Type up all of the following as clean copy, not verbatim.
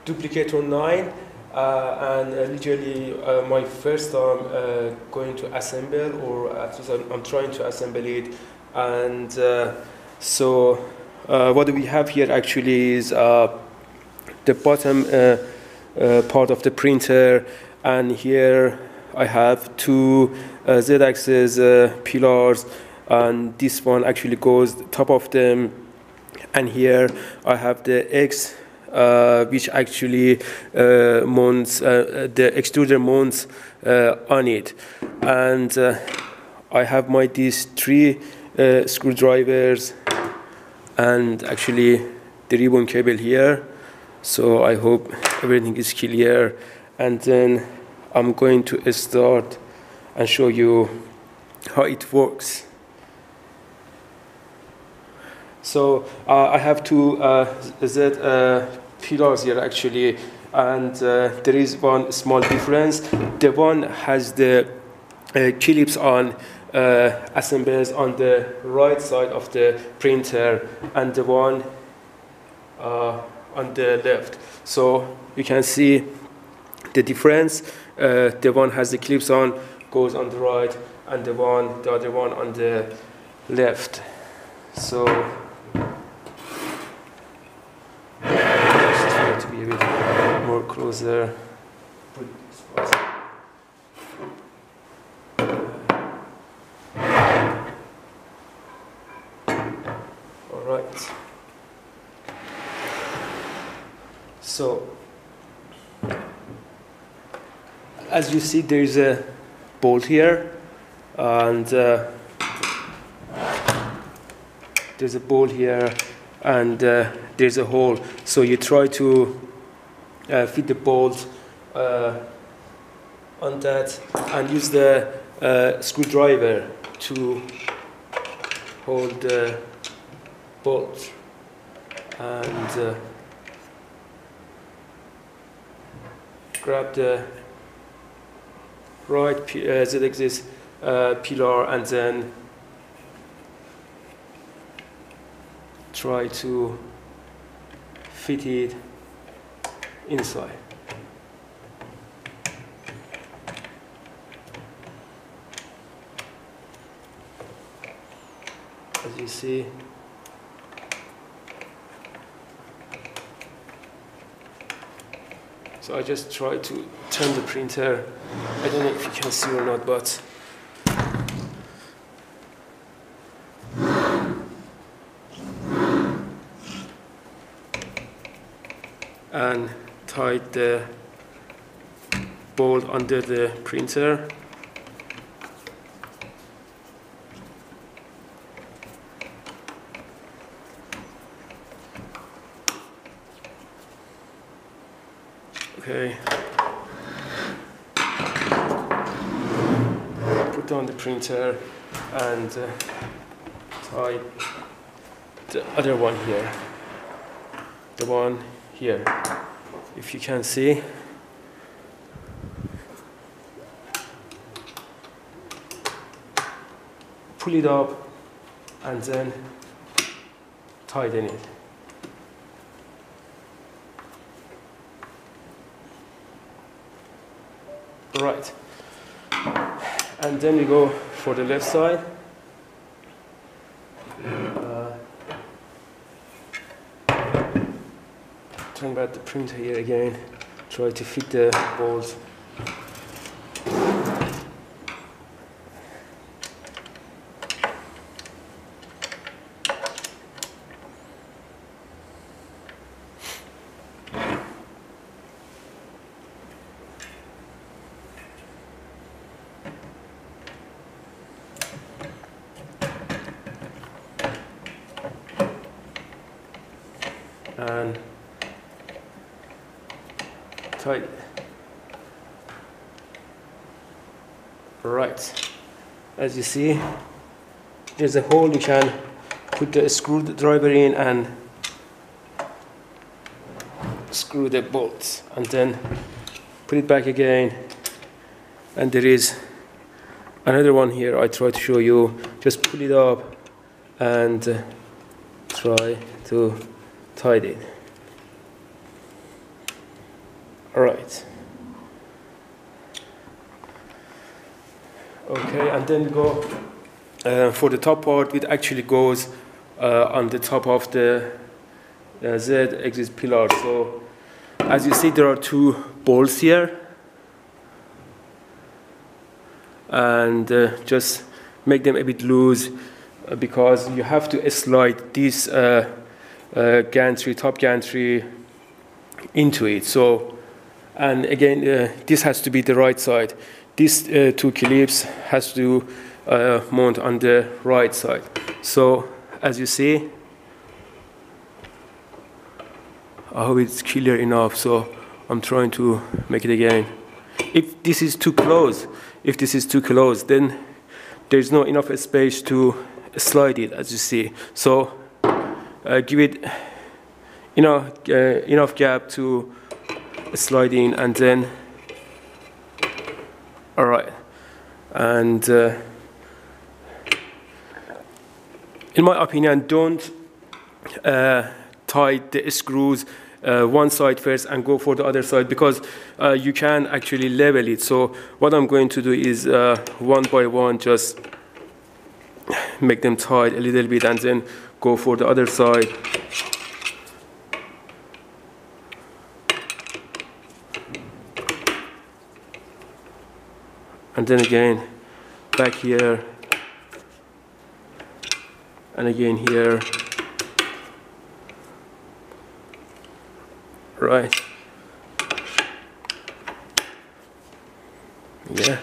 Duplicator 9, and literally my first time going to assemble, or at least I'm trying to assemble it. And so what we have here actually is the bottom part of the printer, and here I have two Z-axis pillars, and this one actually goes top of them, and here I have the X which actually mounts the extruder mounts on it, and I have these three screwdrivers and actually the ribbon cable here. So I hope everything is clear, and then I'm going to start and show you how it works. So I have two Z pillars here actually, and there is one small difference. The one has the clips on assembles on the right side of the printer, and the one on the left. So you can see the difference. The one has the clips on, goes on the right, and the other one on the left. So just try to be a bit more closer. All right. So as you see, there is a bolt here, and there's a bolt here, and there's a hole. So you try to fit the bolt on that, and use the screwdriver to hold the bolt, and grab the right Z-axis pillar, and then try to fit it inside. As you see, so I just try to turn the printer. I don't know if you can see or not, but and tied the bolt under the printer. Okay. Put on the printer and tie the other one here. The one here, if you can see. Pull it up and then tighten it. Right, and then we go for the left side. Turn back the printer here again, try to fit the bolts. And tight. Right, as you see, there's a hole. You can put the screwdriver in and screw the bolts, and then put it back again. And there is another one here. I try to show you. Just pull it up and try to tied it. All right. Okay, and then go for the top part. It actually goes on the top of the Z axis pillar. So as you see, there are two bolts here, and just make them a bit loose because you have to slide this gantry, top gantry, into it. So, and again, this has to be the right side. These two clips has to mount on the right side. So as you see, I hope it's clear enough. So I'm trying to make it again. If this is too close, then there's not enough space to slide it, as you see. So give it enough gap to slide in, and then all right. And in my opinion, don't tie the screws one side first and go for the other side, because you can actually level it. So what I'm going to do is one by one just make them tight a little bit and then go for the other side. And then again back here, and again here. Right. Yeah.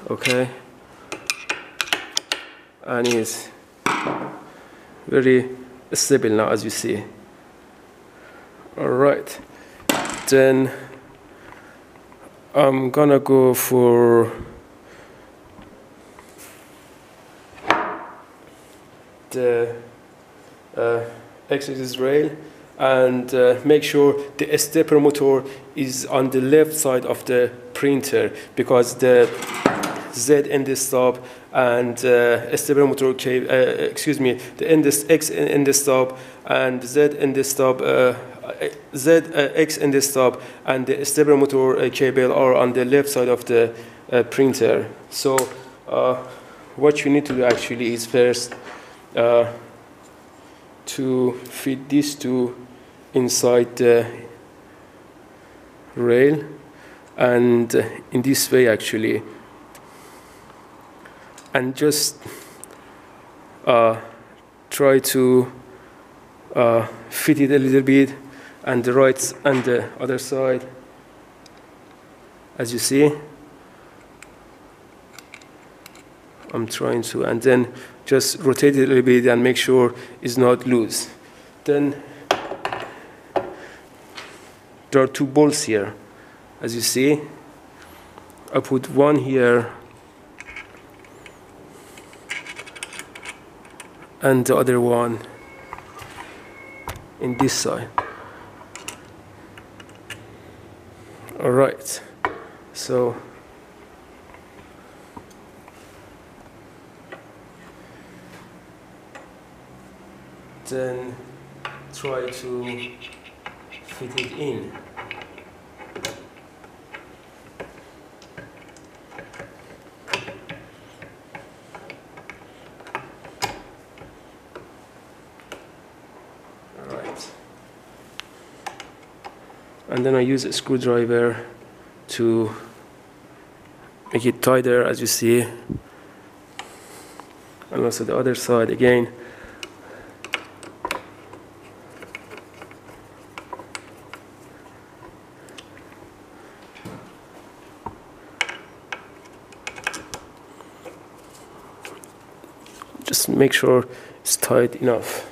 Okay. And it's very stable now, as you see. All right. Then I'm gonna go for the X-axis rail, and make sure the stepper motor is on the left side of the printer, because the Z end stop and stepper motor cable, the X end stop and Z end stop, X end stop and the stepper motor cable are on the left side of the printer. So what you need to do actually is first to fit these two inside the rail, and in this way actually, and just try to fit it a little bit, and the right and the other side, as you see. I'm trying to, and then just rotate it a little bit and make sure it's not loose. Then there are two bolts here, as you see. I put one here and the other one in this side. All right, so then try to fit it in. All right. And then I use a screwdriver to make it tighter, as you see. And also the other side again. Just make sure it's tight enough.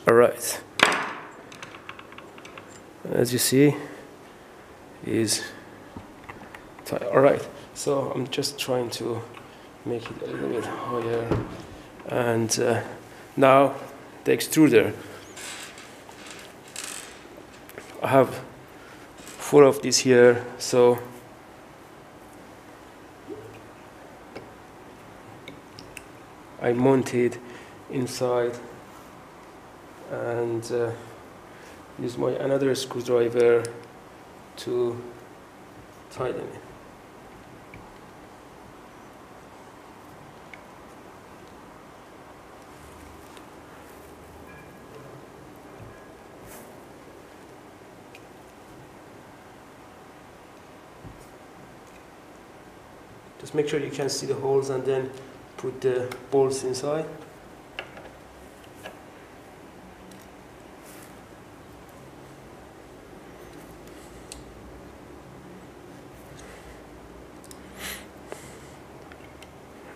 All right. As you see, is tight. All right. So I'm just trying to make it a little bit higher, and now the extruder. I have 4 of these here, so I mounted inside and use my another screwdriver to tighten it. Just make sure you can see the holes and then put the bolts inside.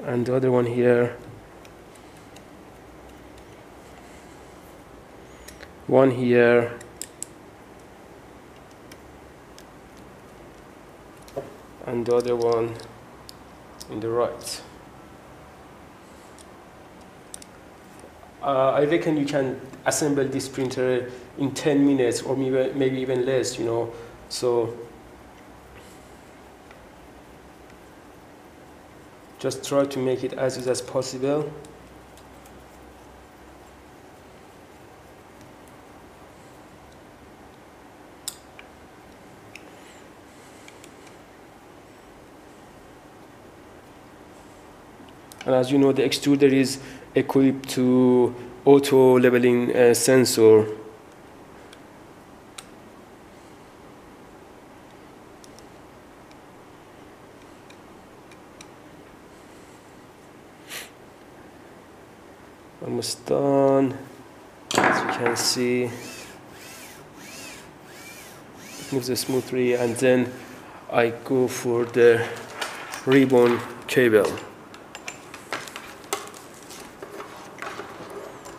And the other one here. One here. And the other one in the right. I reckon you can assemble this printer in 10 minutes or maybe even less, you know. So just try to make it as easy as possible. And as you know, the extruder is equipped to auto leveling sensor. Almost done. As you can see, it moves smoothly, and then I go for the ribbon cable.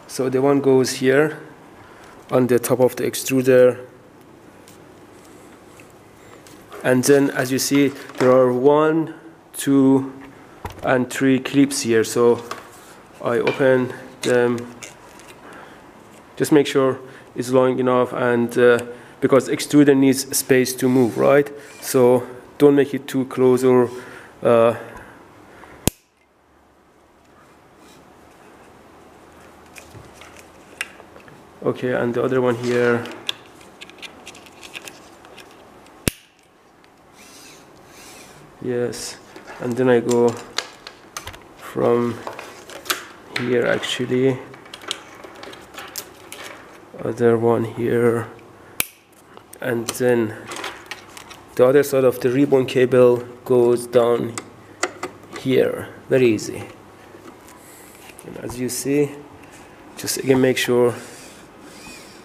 So the one goes here on the top of the extruder, and then as you see there are 1, 2 and 3 clips here. So I open them, just make sure it's long enough, and because extruder needs space to move, right? So don't make it too close or okay, and the other one here. Yes, and then I go from here actually. Other one here. And then the other side of the ribbon cable goes down here. Very easy. And as you see, just again make sure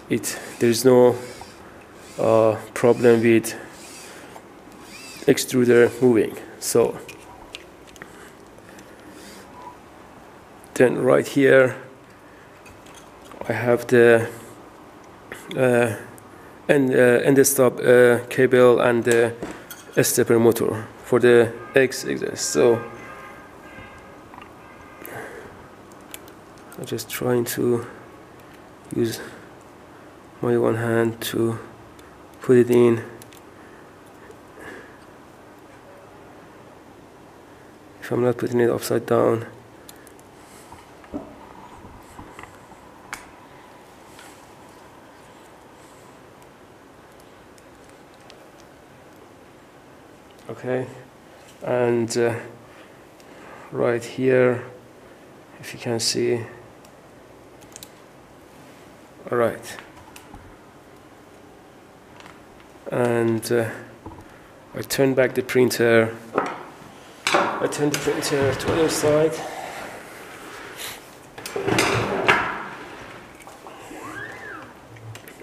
there is no problem with extruder moving. So then right here I have the end stop cable and the stepper motor for the X axis. So I'm just trying to use my one hand to put it in. If I'm not putting it upside down. Okay, and right here, if you can see, all right, and I turn back the printer. I turn the printer to the other side.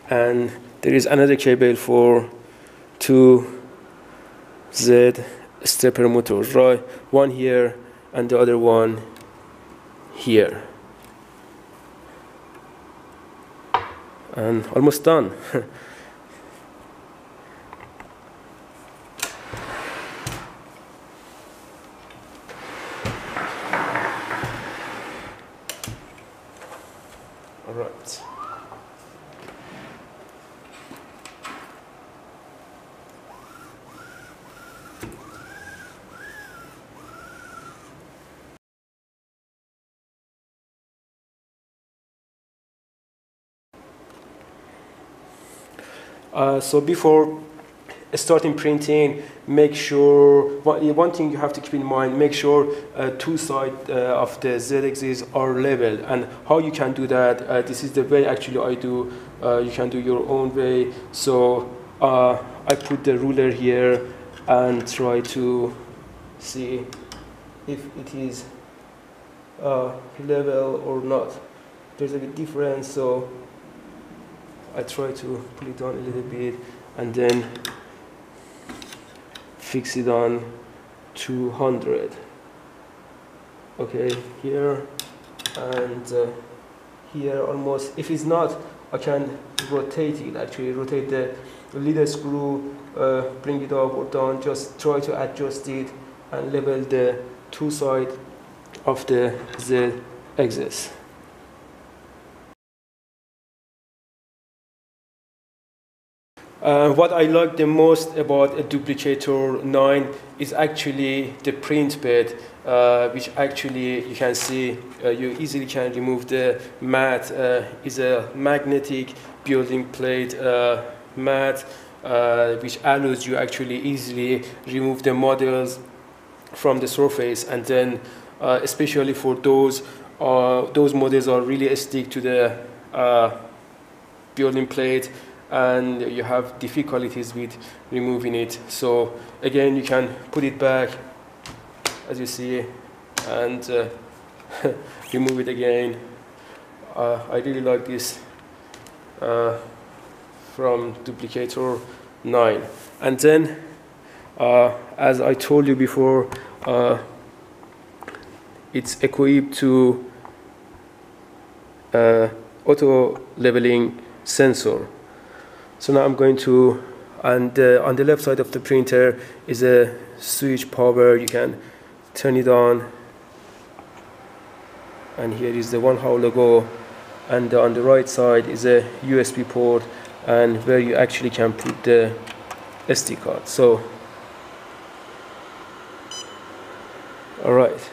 And there is another cable for 2Z stepper motors, right? One here and the other one here. And almost done. All right. So before starting printing, make sure, one thing you have to keep in mind, make sure two sides of the z-axis are level. And how you can do that, this is the way actually I do. You can do your own way. So I put the ruler here and try to see if it is level or not. There's a bit difference, so I try to pull it down a little bit and then fix it on 200. Okay, here and here almost. If it's not, I can rotate it, actually rotate the leader screw, bring it up or down, just try to adjust it and level the two sides of the z-axis. What I like the most about a Duplicator 9 is actually the print bed, which actually you can see you easily can remove the mat. Is a magnetic building plate mat, which allows you actually easily remove the models from the surface, and then especially for those models are really stick to the building plate, and you have difficulties with removing it. So again, you can put it back as you see and remove it again. I really like this from Duplicator 9. And then as I told you before, it's equipped to auto leveling sensor. So now I'm going to, and on the left side of the printer is a switch power. You can turn it on, and here is the One How logo, and on the right side is a USB port and where you actually can put the SD card. So alright,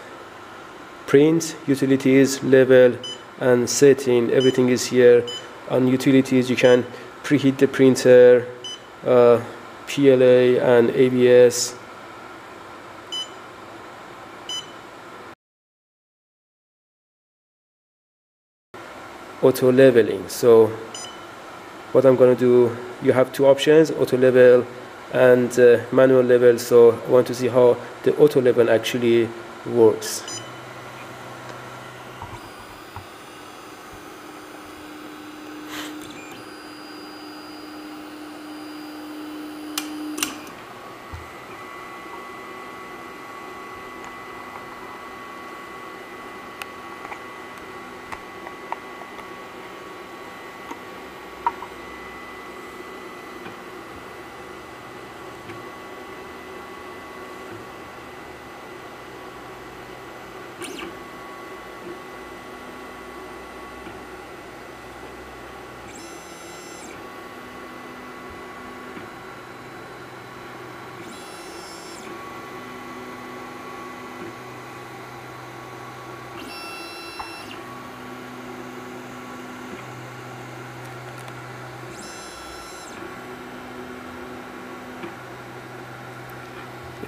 print, utilities, level and setting, everything is here. On utilities you can preheat the printer, PLA and ABS. Auto leveling. So what I'm going to do, you have two options, auto level and manual level. So I want to see how the auto level actually works.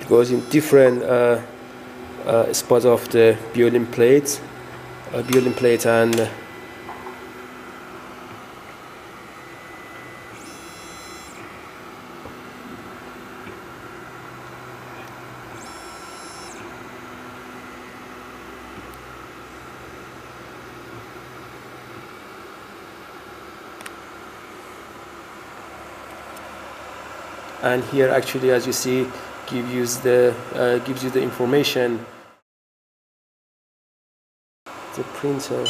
It goes in different spots of the building plate, and here actually, as you see, gives you the information. The printer.